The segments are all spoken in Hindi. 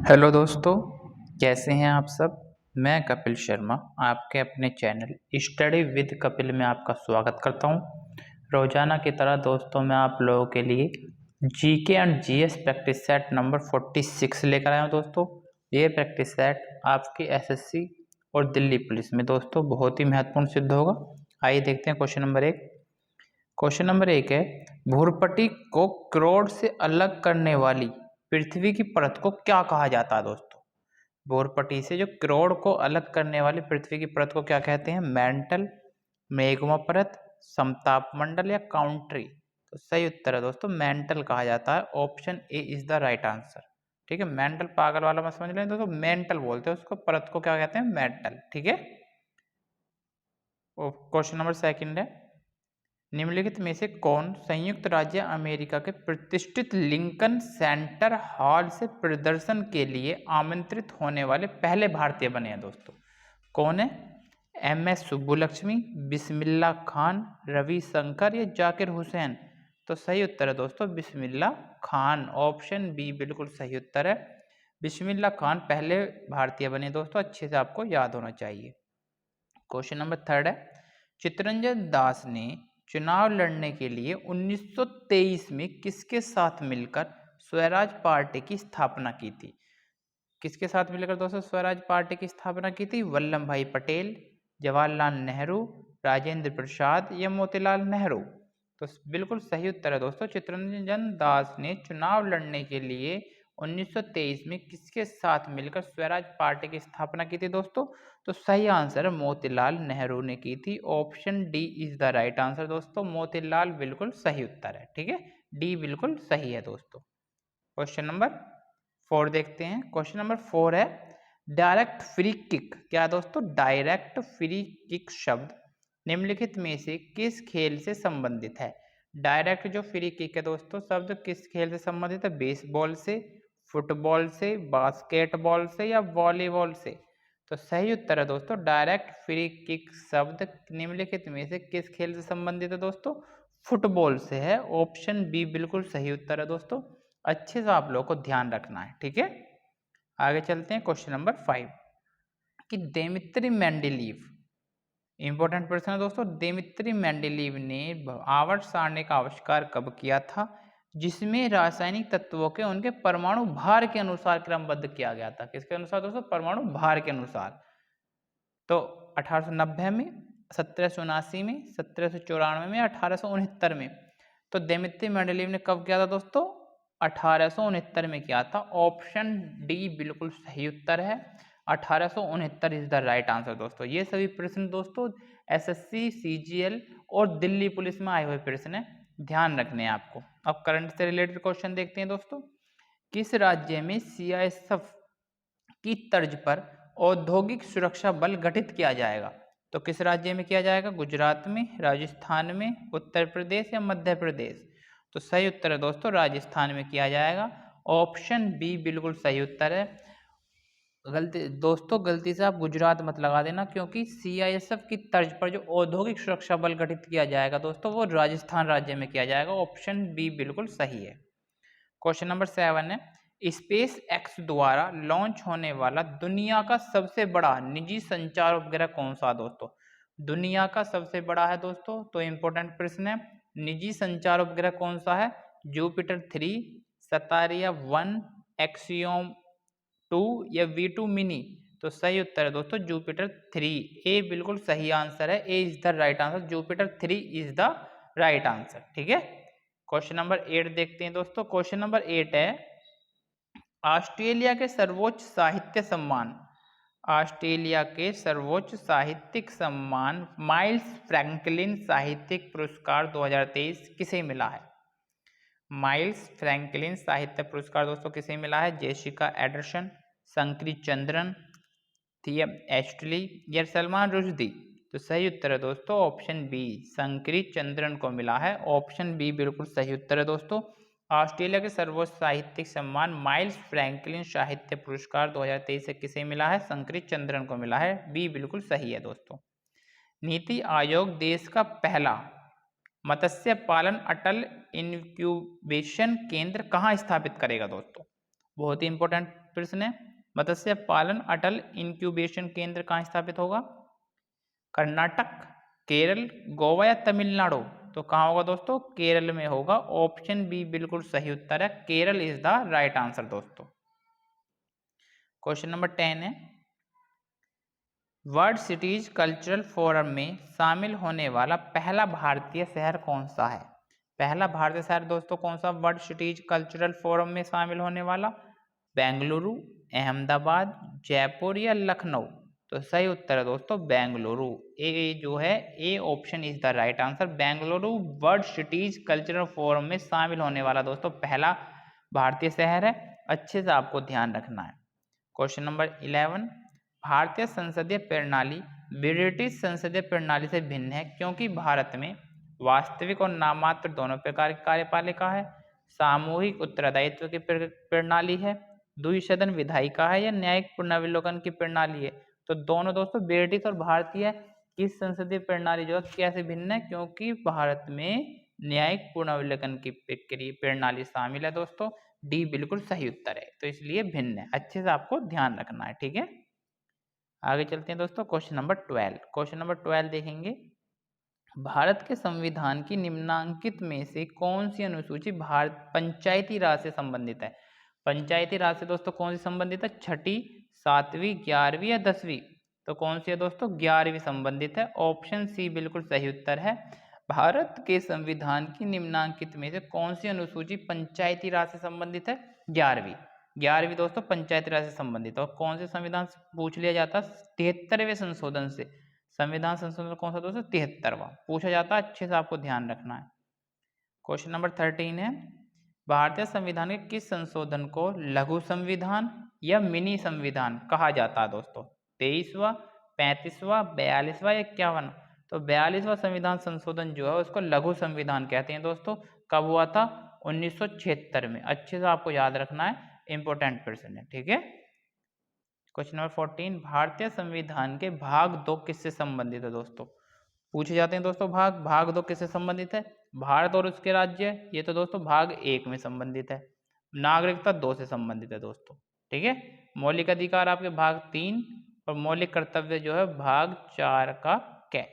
हेलो दोस्तों, कैसे हैं आप सब। मैं कपिल शर्मा आपके अपने चैनल स्टडी विद कपिल में आपका स्वागत करता हूं। रोजाना की तरह दोस्तों मैं आप लोगों के लिए GK and GS practice set number 46 लेकर आया हूं। दोस्तों ये प्रैक्टिस सेट आपकी एसएससी और दिल्ली पुलिस में दोस्तों बहुत ही महत्वपूर्ण सिद्ध होगा। आइए देखते हैं क्वेश्चन नंबर 1। क्वेश्चन नंबर 1 है, भूरपट्टी को क्रोड से अलग करने वाली पृथ्वी की परत को क्या कहा जाता है। दोस्तों भूरपट्टी से जो क्रोड को अलग करने वाली पृथ्वी की परत को क्या कहते हैं। मेंटल, मेग्मा परत, समताप मंडल या काउंट्री। तो सही उत्तर है दोस्तों मेंटल कहा जाता है। Option A is the right answer. ठीक है, मेंटल पागल वाला मत समझ लें दोस्तों, मेंटल बोलते हैं उसको, परत को क्या कहते हैं, मेंटल। ठीक है। क्वेश्चन नंबर 2 है, निम्नलिखित में से कौन संयुक्त राज्य अमेरिका के प्रतिष्ठित लिंकन सेंटर हॉल से प्रदर्शन के लिए आमंत्रित होने वाले पहले भारतीय बने हैं। दोस्तों कौन है। एम.एस. सुब्बुलक्ष्मी, बिस्मिल्लाह खान, रवि शंकर या जाकिर हुसैन। तो सही उत्तर है दोस्तों बिस्मिल्लाह खान। ऑप्शन बी बिल्कुल सही उत्तर है। बिस्मिल्लाह खान पहले भारतीय बने दोस्तों, अच्छे से आपको याद होना चाहिए। क्वेश्चन नंबर 3 है, चित्तरंजन दास ने चुनाव लड़ने के लिए 1923 में किसके साथ मिलकर स्वराज पार्टी की स्थापना की थी। किसके साथ मिलकर दोस्तों स्वराज पार्टी की स्थापना की थी। वल्लभ भाई पटेल, जवाहरलाल नेहरू, राजेंद्र प्रसाद या मोतीलाल नेहरू। तो बिल्कुल सही उत्तर है दोस्तों, चित्तरंजन दास ने चुनाव लड़ने के लिए 1923 में किसके साथ मिलकर स्वराज पार्टी की स्थापना की थी दोस्तों। तो सही आंसर मोतीलाल नेहरू ने की थी। Option D is the right answer दोस्तों, मोतीलाल बिल्कुल सही उत्तर है। ठीक है, डी बिल्कुल सही है दोस्तों। क्वेश्चन नंबर 4 देखते हैं। क्वेश्चन नंबर 4 है, डायरेक्ट फ्री किक। क्या दोस्तों, डायरेक्ट फ्री किक शब्द निम्नलिखित में से किस खेल से संबंधित है। डायरेक्ट जो फ्री किक है दोस्तों शब्द किस खेल से संबंधित है। बेसबॉल से, फुटबॉल से, बास्केटबॉल से या वॉलीबॉल से। तो सही उत्तर है दोस्तों डायरेक्ट फ्री किक शब्द निम्नलिखित में से किस खेल से संबंधित है दोस्तों, फुटबॉल से है। ऑप्शन बी बिल्कुल सही उत्तर है दोस्तों, अच्छे से आप लोगों को ध्यान रखना है। ठीक है, आगे चलते हैं। क्वेश्चन नंबर 5 कि देमित्री मेंडेलीव, इंपॉर्टेंट प्रश्न है दोस्तों, देमित्री मेंडेलीव ने आवर्त सारणी का आविष्कार कब किया था, जिसमें रासायनिक तत्वों के उनके परमाणु भार के अनुसार क्रमबद्ध किया गया था। किसके अनुसार दोस्तों, परमाणु भार के अनुसार। तो 1890 में, 1779 में, 1794 में, 1869 में। तो देमित्री मेंडेलीव ने कब किया था दोस्तों, 1869 में किया था। ऑप्शन डी बिल्कुल सही उत्तर है, 1869 इज द राइट आंसर दोस्तों। ये सभी प्रश्न दोस्तों एसएससी, सीजीएल और दिल्ली पुलिस में आए हुए प्रश्न है, ध्यान रखने हैं आपको। अब करंट से रिलेटेड क्वेश्चन देखते हैं दोस्तों। किस राज्य में सीआईएसएफ की तर्ज पर औद्योगिक सुरक्षा बल गठित किया जाएगा। तो किस राज्य में किया जाएगा, गुजरात में, राजस्थान में, उत्तर प्रदेश या मध्य प्रदेश। तो सही उत्तर है दोस्तों राजस्थान में किया जाएगा। ऑप्शन बी बिल्कुल सही उत्तर है। गलती दोस्तों, गलती से आप गुजरात मत लगा देना, क्योंकि सीआईएसएफ की तर्ज पर जो औद्योगिक सुरक्षा बल गठित किया जाएगा दोस्तों वो राजस्थान राज्य में किया जाएगा। ऑप्शन बी बिल्कुल सही है। क्वेश्चन नंबर 7 है, स्पेस एक्स द्वारा लॉन्च होने वाला दुनिया का सबसे बड़ा निजी संचार उपग्रह कौन सा दोस्तों। दुनिया का सबसे बड़ा है दोस्तों, तो इंपॉर्टेंट प्रश्न है, निजी संचार उपग्रह कौन सा है। जुपिटर 3, सतारिया 1, एक्सियोम 2 या V2 मिनी। तो सही उत्तर है दोस्तों जुपिटर 3, ए बिल्कुल सही आंसर है, A is the right answer, Jupiter 3 is the right answer. ठीक है, क्वेश्चन नंबर 8 देखते हैं दोस्तों। क्वेश्चन नंबर 8 है, ऑस्ट्रेलिया के सर्वोच्च साहित्य सम्मान, ऑस्ट्रेलिया के सर्वोच्च साहित्यिक सम्मान माइल्स फ्रैंकलिन साहित्यिक पुरस्कार 2023 किसे मिला है। माइल्स फ्रैंकलिन साहित्य पुरस्कार दोस्तों किसे मिला है। जेसिका एडरसन, संकरी चंद्रन, थियम एस्टली या सलमान रुश्दी। तो सही उत्तर है दोस्तों ऑप्शन बी, संकरी चंद्रन को मिला है। ऑप्शन बी बिल्कुल सही उत्तर है दोस्तों। ऑस्ट्रेलिया के सर्वोच्च साहित्यिक सम्मान माइल्स फ्रैंकलिन साहित्य पुरस्कार 2023 से किसे मिला है, संकरी चंद्रन को मिला है। बी बिल्कुल सही है दोस्तों। नीति आयोग देश का पहला मत्स्य पालन अटल इनक्यूबेशन केंद्र कहाँ स्थापित करेगा दोस्तों। बहुत ही इंपॉर्टेंट प्रश्न है। मत्स्य पालन अटल इंक्यूबेशन केंद्र कहाँ स्थापित होगा? कर्नाटक, केरल, गोवा या तमिलनाडु? तो कहाँ होगा दोस्तों? केरल में होगा। ऑप्शन बी बिल्कुल सही उत्तर है, Kerala is the right answer दोस्तों। क्वेश्चन नंबर 10 है, वर्ल्ड सिटीज कल्चरल फोरम में शामिल होने वाला पहला भारतीय शहर कौन सा है? पहला भारतीय शहर दोस्तों कौन सा वर्ल्ड सिटीज कल्चरल फोरम में शामिल होने वाला? बेंगलुरु, अहमदाबाद, जयपुर या लखनऊ? तो सही उत्तर है दोस्तों बेंगलुरु। ए जो है A option is the right answer. Bengaluru world cities cultural forum में शामिल होने वाला दोस्तों पहला भारतीय शहर है। अच्छे से आपको ध्यान रखना है। क्वेश्चन नंबर 11, भारतीय संसदीय प्रणाली ब्रिटिश संसदीय प्रणाली से भिन्न है क्योंकि भारत में वास्तविक और नामात्र दोनों प्रकार की कार्यपालिका है, सामूहिक उत्तरदायित्व की प्रणाली है, द्विसदन विधायिका है या न्यायिक पुनर्विलोकन की प्रणाली है? तो दोनों दोस्तों ब्रिटिश और भारतीय किस संसदीय प्रणाली जो है कैसे भिन्न है? क्योंकि भारत में न्यायिक पुनर्विलोकन की प्रणाली शामिल है दोस्तों। डी बिल्कुल सही उत्तर है, तो इसलिए भिन्न है। अच्छे से आपको ध्यान रखना है, ठीक है। आगे चलते हैं दोस्तों, क्वेश्चन नंबर 12। क्वेश्चन नंबर 12 देखेंगे, भारत के संविधान की निम्नांकित में से कौन सी अनुसूची भारत पंचायती राज से संबंधित है? पंचायती राज से दोस्तों कौन सी संबंधित है? छठी, सातवीं, 11वीं या 10वीं? तो कौन सी है दोस्तों? 11वीं संबंधित है। ऑप्शन सी बिल्कुल सही उत्तर है। भारत के संविधान की निम्नांकित में से कौन सी अनुसूची पंचायती राज से संबंधित है? 11वीं। 11वीं दोस्तों पंचायती राज से संबंधित। और कौन से संविधान से पूछ लिया जाता है? 73वें संशोधन से। संविधान संशोधन कौन सा दोस्तों? 73वां पूछा जाता है। अच्छे से आपको ध्यान रखना है। क्वेश्चन नंबर 13 है, भारतीय संविधान के किस संशोधन को लघु संविधान या मिनी संविधान कहा जाता है दोस्तों? 23वां, 35वां, 42वां या 51? तो 42वां संविधान संशोधन जो है उसको लघु संविधान कहते हैं दोस्तों। कब हुआ था? 1976 में। अच्छे से आपको याद रखना है, इंपॉर्टेंट प्रश्न है, ठीक है। क्वेश्चन नंबर 14, भारतीय संविधान के भाग 2 किससे संबंधित है दोस्तों? पूछे जाते हैं दोस्तों भाग 2 किससे संबंधित है? भारत और उसके राज्य, ये तो दोस्तों भाग 1 में संबंधित है। नागरिकता 2 से संबंधित है दोस्तों, ठीक है। मौलिक अधिकार आपके भाग 3 और मौलिक कर्तव्य जो है भाग 4 का कै।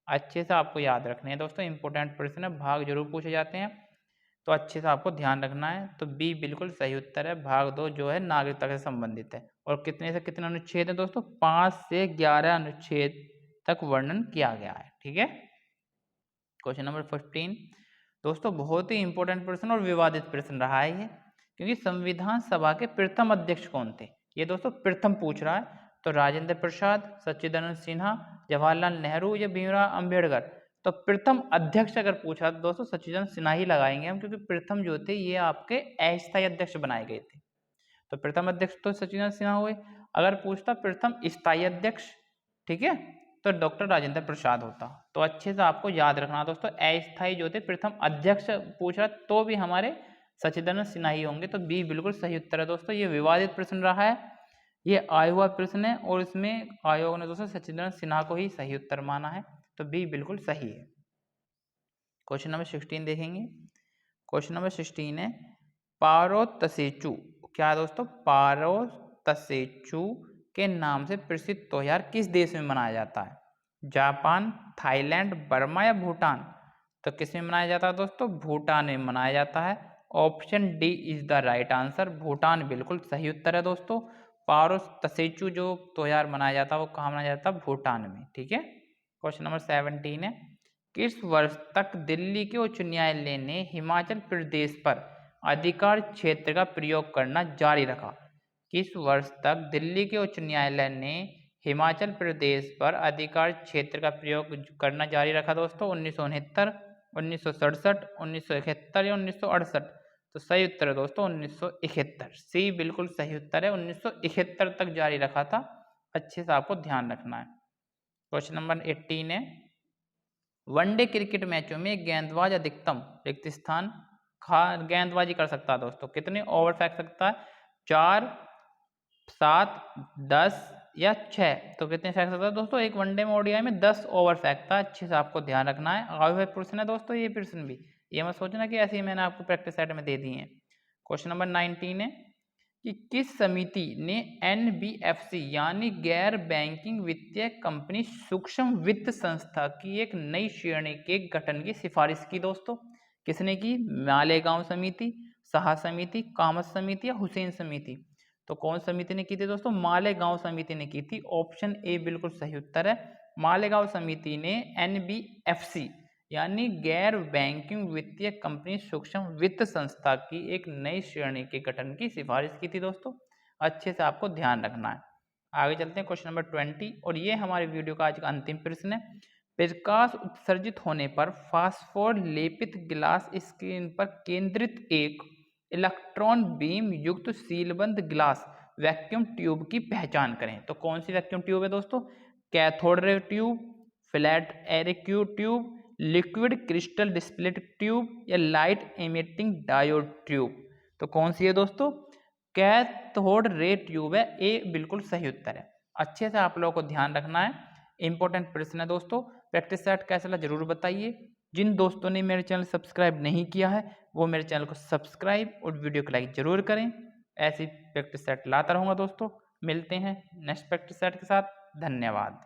अच्छे से आपको याद रखने हैं दोस्तों, इंपॉर्टेंट प्रश्न है, भाग जरूर पूछे जाते हैं, तो अच्छे से आपको ध्यान रखना है। तो बी बिल्कुल सही उत्तर है, भाग 2 जो है नागरिकता से संबंधित है। और कितने से कितने अनुच्छेद है दोस्तों? 5 से 11 अनुच्छेद तक वर्णन किया गया है, ठीक है। क्वेश्चन नंबर 15 दोस्तों बहुत ही इंपॉर्टेंट प्रश्न और विवादित प्रश्न रहा है ये, क्योंकि संविधान सभा के प्रथम अध्यक्ष कौन थे? ये दोस्तों प्रथम पूछ रहा है। तो राजेंद्र प्रसाद, सच्चिदानंद सिन्हा, जवाहरलाल नेहरू या भीमराव अंबेडकर? तो प्रथम अध्यक्ष अगर पूछा तो दोस्तों सच्चिदानंद सिन्हा ही लगाएंगे हम, क्योंकि प्रथम जो थे ये आपके अस्थायी अध्यक्ष बनाए गए थे। तो प्रथम अध्यक्ष तो सच्चिदानंद सिन्हा हुए। अगर पूछता प्रथम स्थायी अध्यक्ष, ठीक है, तो डॉक्टर राजेंद्र प्रसाद होता। तो अच्छे से आपको याद रखना दोस्तों, अस्थायी जो थे प्रथम अध्यक्ष पूछ रहा तो भी हमारे सच्चिदानंद सिन्हा ही होंगे। तो बी बिल्कुल सही उत्तर है दोस्तों। ये विवादित प्रश्न रहा है, ये आया हुआ प्रश्न है और इसमें आयोग ने दोस्तों सच्चिदानंद सिन्हा को ही सही उत्तर माना है। तो बी बिल्कुल सही है। क्वेश्चन नंबर 16 देखेंगे। क्वेश्चन नंबर 16 है, पारोतसेचु क्या दोस्तों? पारोतसेचु के नाम से प्रसिद्ध त्योहार किस देश में मनाया जाता है? जापान, थाईलैंड, बर्मा या भूटान? तो किस में मनाया जाता है दोस्तों? भूटान में मनाया जाता है। Option D is the right answer, Bhutan बिल्कुल सही उत्तर है दोस्तों। पारोतसेचु जो त्योहार मनाया जाता है वो कहाँ मनाया जाता है? भूटान में, ठीक है। क्वेश्चन नंबर 17 है, किस वर्ष तक दिल्ली के उच्च न्यायालय ने हिमाचल प्रदेश पर अधिकार क्षेत्र का प्रयोग करना जारी रखा? किस वर्ष तक दिल्ली के उच्च न्यायालय ने हिमाचल प्रदेश पर अधिकार क्षेत्र का प्रयोग करना जारी रखा दोस्तों? 1969, 1967, 1971 या 1968? तो सही उत्तर है दोस्तों 1971। सी बिल्कुल सही उत्तर है, 1971 तक जारी रखा था। अच्छे से आपको ध्यान रखना है। क्वेश्चन नंबर 18 है, वनडे क्रिकेट मैचों में गेंदबाज अधिकतम रिक्त स्थान गेंदबाजी कर सकता है दोस्तों, कितने ओवर फेंक सकता है? 4, 7, 10 या 6? तो कितने फेंक सकता है दोस्तों? एक वनडे में ओडीआई में 10 ओवर फेंकता है। अच्छे से आपको ध्यान रखना है। आए हुए प्रश्न है दोस्तों ये प्रश्न भी, ये मत सोचना कि ऐसे ही मैंने आपको प्रैक्टिस सेट में दे दी है। क्वेश्चन नंबर 19 है, कि किस समिति ने एनबीएफसी यानी गैर बैंकिंग वित्तीय कंपनी सूक्ष्म वित्त संस्था की एक नई श्रेणी के गठन की सिफारिश की दोस्तों? किसने की? मालेगांव समिति, साहा समिति, कामत समिति या हुसैन समिति? तो कौन समिति ने की थी दोस्तों? मालेगांव समिति ने की थी। ऑप्शन ए बिल्कुल सही उत्तर है। मालेगांव समिति ने एनबीएफसी यानी गैर बैंकिंग वित्तीय कंपनी सूक्ष्म वित्त संस्था की एक नई श्रेणी के गठन की सिफारिश की थी दोस्तों। अच्छे से आपको ध्यान रखना है। आगे चलते हैं क्वेश्चन नंबर 20 और ये हमारे वीडियो का आज का अंतिम प्रश्न है। प्रकाश उत्सर्जित होने पर फास्फोर लेपित गिलास स्क्रीन पर केंद्रित एक इलेक्ट्रॉन बीम युक्त सीलबंद गिलास वैक्यूम ट्यूब की पहचान करें। तो कौन सी वैक्यूम ट्यूब है दोस्तों? Cathode ray tube, flat array tube, liquid crystal display tube या लाइट इमिटिंग डायोड ट्यूब? तो कौन सी है दोस्तों? कैथोड रे ट्यूब है। ए बिल्कुल सही उत्तर है। अच्छे से आप लोगों को ध्यान रखना है। इंपॉर्टेंट प्रश्न है दोस्तों। प्रैक्टिस सेट कैसा लगा जरूर बताइए। जिन दोस्तों ने मेरे चैनल सब्सक्राइब नहीं किया है वो मेरे चैनल को सब्सक्राइब और वीडियो को लाइक जरूर करें। ऐसी प्रैक्टिस सेट लाता रहूंगा दोस्तों। मिलते हैं नेक्स्ट प्रैक्टिस सेट के साथ। धन्यवाद।